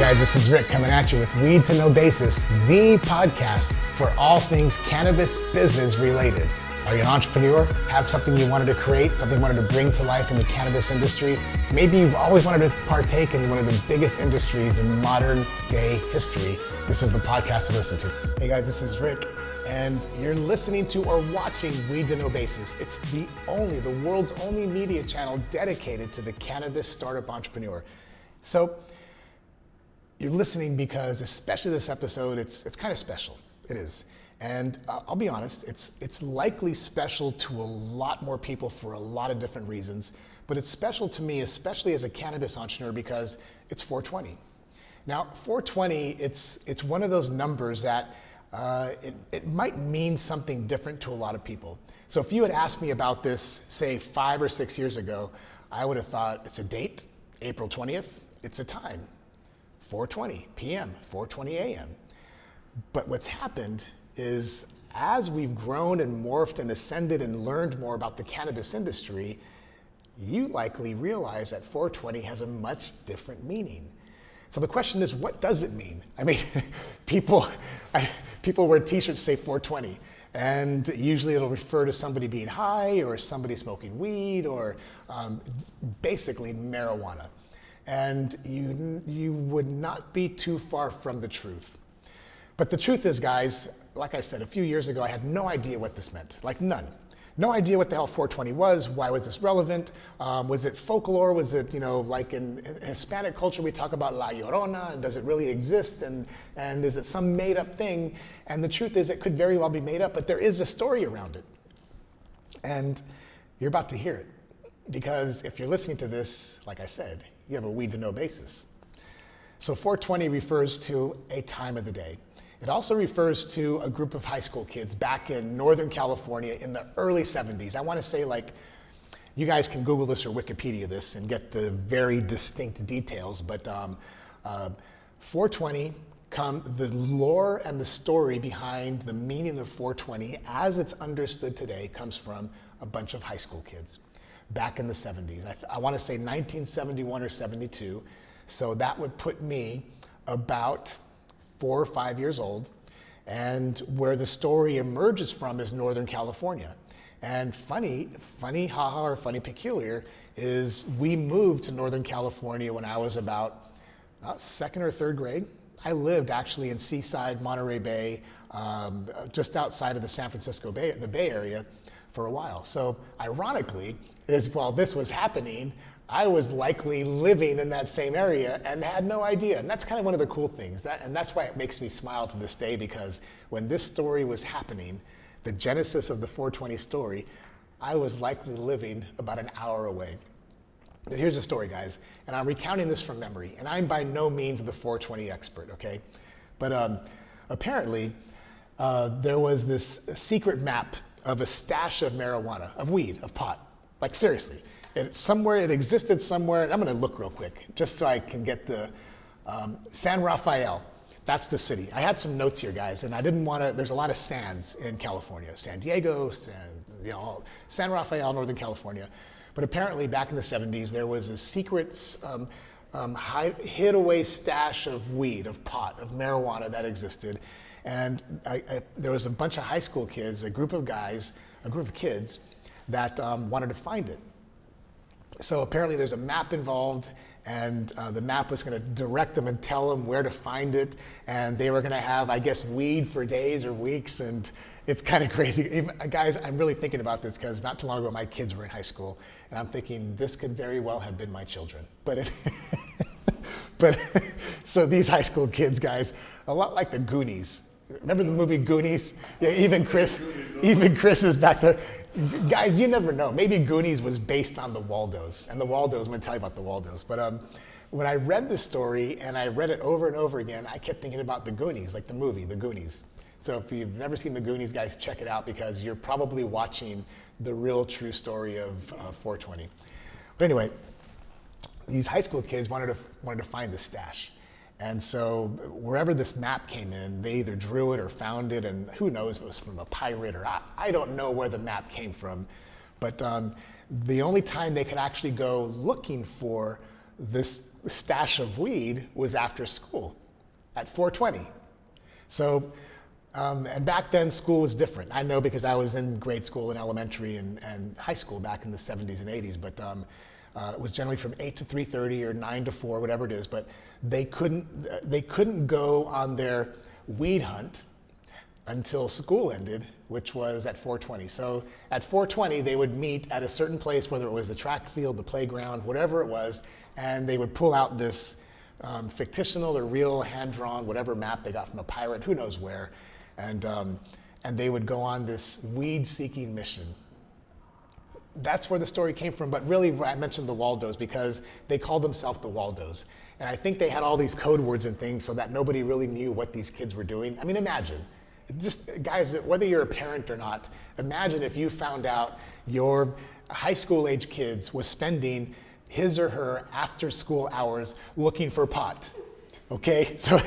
guys, this is Rick coming at you with Weed to No Basis, the podcast for all things cannabis business related. Are you an entrepreneur? Have something you wanted to create, something you wanted to bring to life in the cannabis industry? Maybe you've always wanted to partake in one of the biggest industries in modern day history. This is the podcast to listen to. Hey guys, this is Rick, and you're listening to or watching Weed to No Basis. It's the world's only media channel dedicated to the cannabis startup entrepreneur. So you're listening because, especially this episode, it's kind of special. It is. And I'll be honest, it's likely special to a lot more people for a lot of different reasons, but it's special to me, especially as a cannabis entrepreneur, because it's 420. Now, 420, it's one of those numbers that it might mean something different to a lot of people. So if you had asked me about this, say 5 or 6 years ago, I would have thought it's a date, April 20th, it's a time, 4:20 p.m., 4:20 a.m. But what's happened is, as we've grown and morphed and ascended and learned more about the cannabis industry, you likely realize that 420 has a much different meaning. So the question is, what does it mean? I mean, people wear t-shirts say 420, and usually it'll refer to somebody being high or somebody smoking weed or basically marijuana. And you would not be too far from the truth. But the truth is, guys, like I said, a few years ago, I had no idea what this meant, like none. No idea what the hell 420 was. Why was this relevant? Was it folklore? Was it, like in Hispanic culture, we talk about La Llorona, and does it really exist? And is it some made up thing? And the truth is, it could very well be made up, but there is a story around it. And you're about to hear it. Because if you're listening to this, like I said, you have a weed to no basis. So 420 refers to a time of the day. It also refers to a group of high school kids back in Northern California in the early 70s. I want to say, you guys can Google this or Wikipedia this and get the very distinct details, but 420, the lore and the story behind the meaning of 420 as it's understood today comes from a bunch of high school kids back in the 70s. I want to say 1971 or 72, so that would put me about 4 or 5 years old, and where the story emerges from is Northern California. And funny or funny peculiar is we moved to Northern California when I was about 2nd or 3rd grade. I lived actually in Seaside, Monterey Bay, just outside of the San Francisco Bay, the Bay Area, for a while. So ironically, while this was happening, I was likely living in that same area and had no idea. And that's kind of one of the cool things. And that's why it makes me smile to this day, because when this story was happening, the genesis of the 420 story, I was likely living about an hour away. But here's the story, guys. And I'm recounting this from memory. And I'm by no means the 420 expert, okay? But apparently, there was this secret map of a stash of marijuana, of weed, of pot. Like, seriously. It existed somewhere, and I'm gonna look real quick, just so I can get the, San Rafael, that's the city. I had some notes here, guys, and I didn't wanna, there's a lot of sands in California. San Diego, San Rafael, Northern California. But apparently back in the 70s, there was a secret hid away stash of weed, of pot, of marijuana that existed. And there was a bunch of high school kids, a group of kids that wanted to find it. So apparently there's a map involved, and the map was going to direct them and tell them where to find it, and they were going to have, I guess, weed for days or weeks, and it's kind of crazy. Guys, I'm really thinking about this because not too long ago my kids were in high school, and I'm thinking this could very well have been my children. But so these high school kids, guys, a lot like the Goonies. Remember the movie Goonies? Yeah, even Chris is back there. Guys, you never know. Maybe Goonies was based on the Waldos. And the Waldos, I'm going to tell you about the Waldos. But when I read this story and I read it over and over again, I kept thinking about the Goonies, like the movie, the Goonies. So if you've never seen the Goonies, guys, check it out, because you're probably watching the real true story of 420. But anyway, these high school kids wanted to find the stash. And so wherever this map came in, they either drew it or found it, and who knows if it was from a pirate or I don't know where the map came from. But the only time they could actually go looking for this stash of weed was after school at 4:20. So, and back then school was different. I know because I was in grade school and elementary and high school back in the 70s and 80s, but it was generally from 8 to 3:30 or 9 to 4, whatever it is, but they couldn't go on their weed hunt until school ended, which was at 4:20. So at 4:20, they would meet at a certain place, whether it was the track field, the playground, whatever it was, and they would pull out this fictional or real hand-drawn, whatever map they got from a pirate, who knows where, and they would go on this weed-seeking mission. That's where the story came from, but really I mentioned the Waldos because they called themselves the Waldos. And I think they had all these code words and things so that nobody really knew what these kids were doing. I mean, imagine. Just, guys, whether you're a parent or not, imagine if you found out your high school age kids was spending his or her after school hours looking for pot. Okay, so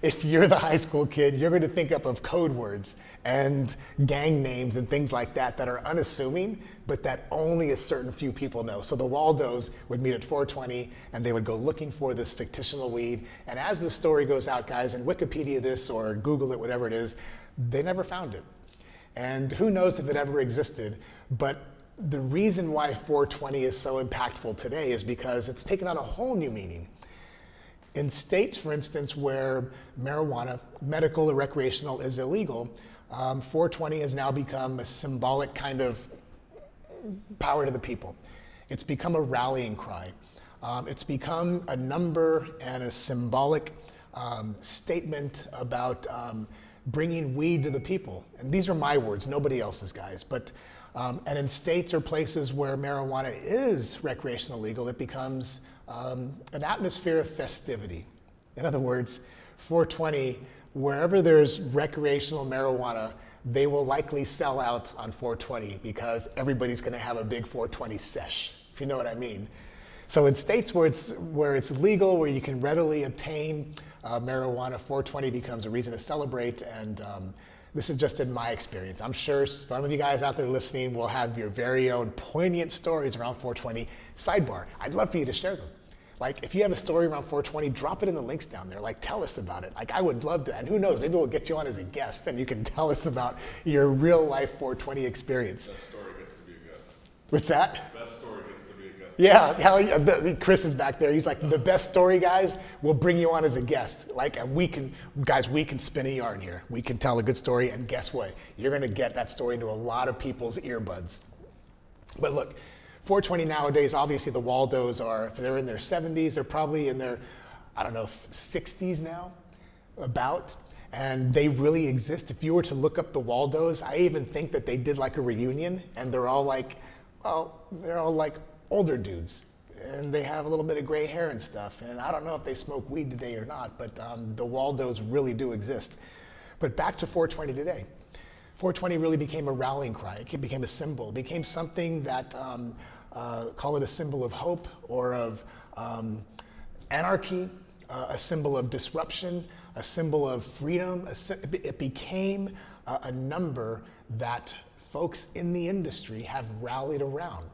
if you're the high school kid, you're going to think up of code words and gang names and things like that that are unassuming, but that only a certain few people know. So the Waldos would meet at 4:20 and they would go looking for this fictional weed. And as the story goes out, guys, and Wikipedia this or Google it, whatever it is, they never found it. And who knows if it ever existed, but the reason why 420 is so impactful today is because it's taken on a whole new meaning. In states, for instance, where marijuana, medical or recreational, is illegal, 420 has now become a symbolic kind of power to the people. It's become a rallying cry. It's become a number and a symbolic statement about bringing weed to the people. And these are my words, nobody else's, guys. But and in states or places where marijuana is recreational legal, it becomes an atmosphere of festivity. In other words, 420, wherever there's recreational marijuana, they will likely sell out on 420 because everybody's going to have a big 420 sesh, if you know what I mean. So in states where it's legal, where you can readily obtain marijuana, 420 becomes a reason to celebrate. And this is just in my experience. I'm sure some of you guys out there listening will have your very own poignant stories around 420. Sidebar, I'd love for you to share them. Like, if you have a story around 420, drop it in the links down there. Like, tell us about it. Like, I would love to. And who knows, maybe we'll get you on as a guest and you can tell us about your real life 420 experience. Best story gets to be a guest. What's that? Best story gets to be a guest. Yeah, hell yeah. Chris is back there. He's like, the best story, guys, we'll bring you on as a guest. Like, and we can spin a yarn here. We can tell a good story, and guess what? You're going to get that story into a lot of people's earbuds. But look, 420 nowadays, obviously the Waldos are, if they're in their 70s, they're probably in their, 60s now, about. And they really exist. If you were to look up the Waldos, I even think that they did like a reunion, and they're all like older dudes. And they have a little bit of gray hair and stuff. And I don't know if they smoke weed today or not, but the Waldos really do exist. But back to 420 today. 420 really became a rallying cry. It became a symbol. It became something that, call it a symbol of hope or of anarchy, a symbol of disruption, a symbol of freedom. It became a number that folks in the industry have rallied around.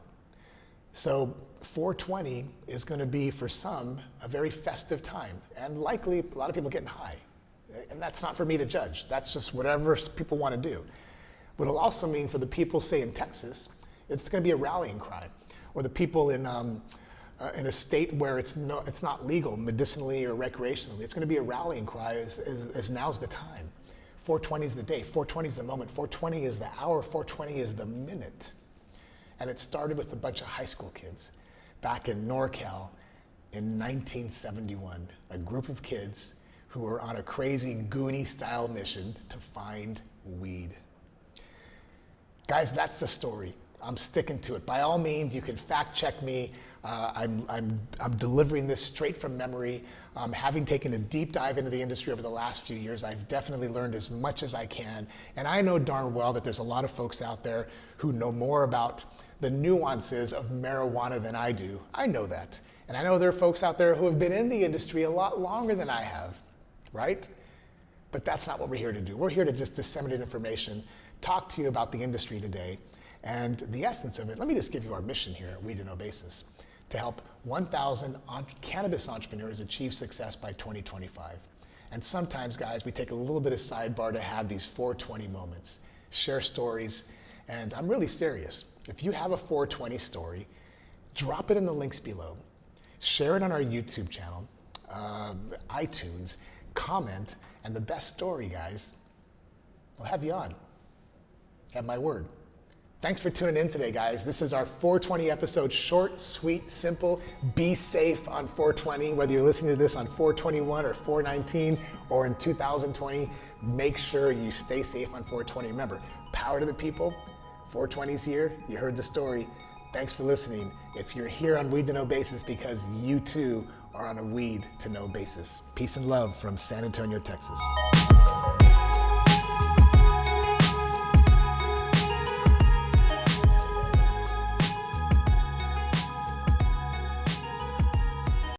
So 420 is going to be, for some, a very festive time, and likely a lot of people getting high. And that's not for me to judge. That's just whatever people want to do. But it'll also mean for the people, say in Texas, it's going to be a rallying cry. Or the people in a state where it's not legal medicinally or recreationally, it's going to be a rallying cry as now's the time. 420 is the day, 420 is the moment, 420 is the hour, 420 is the minute. And it started with a bunch of high school kids back in NorCal in 1971, a group of kids who were on a crazy Goonie-style mission to find weed. Guys, that's the story. I'm sticking to it. By all means, you can fact check me. I'm delivering this straight from memory. Having taken a deep dive into the industry over the last few years, I've definitely learned as much as I can. And I know darn well that there's a lot of folks out there who know more about the nuances of marijuana than I do. I know that. And I know there are folks out there who have been in the industry a lot longer than I have, right? But that's not what we're here to do. We're here to just disseminate information, talk to you about the industry today, And the essence of it, let me just give you our mission here at Weed to Know Basis, to help 1,000 cannabis entrepreneurs achieve success by 2025. And sometimes, guys, we take a little bit of sidebar to have these 420 moments, share stories, and I'm really serious. If you have a 420 story, drop it in the links below. Share it on our YouTube channel, iTunes, comment, and the best story, guys, we'll have you on. Have my word. Thanks for tuning in today, guys. This is our 420 episode, short, sweet, simple. Be safe on 420, whether you're listening to this on 421 or 419 or in 2020, make sure you stay safe on 420. Remember, power to the people, 420's here, you heard the story. Thanks for listening. If you're here on Weed to Know Basis, because you too are on a Weed to Know Basis. Peace and love from San Antonio, Texas.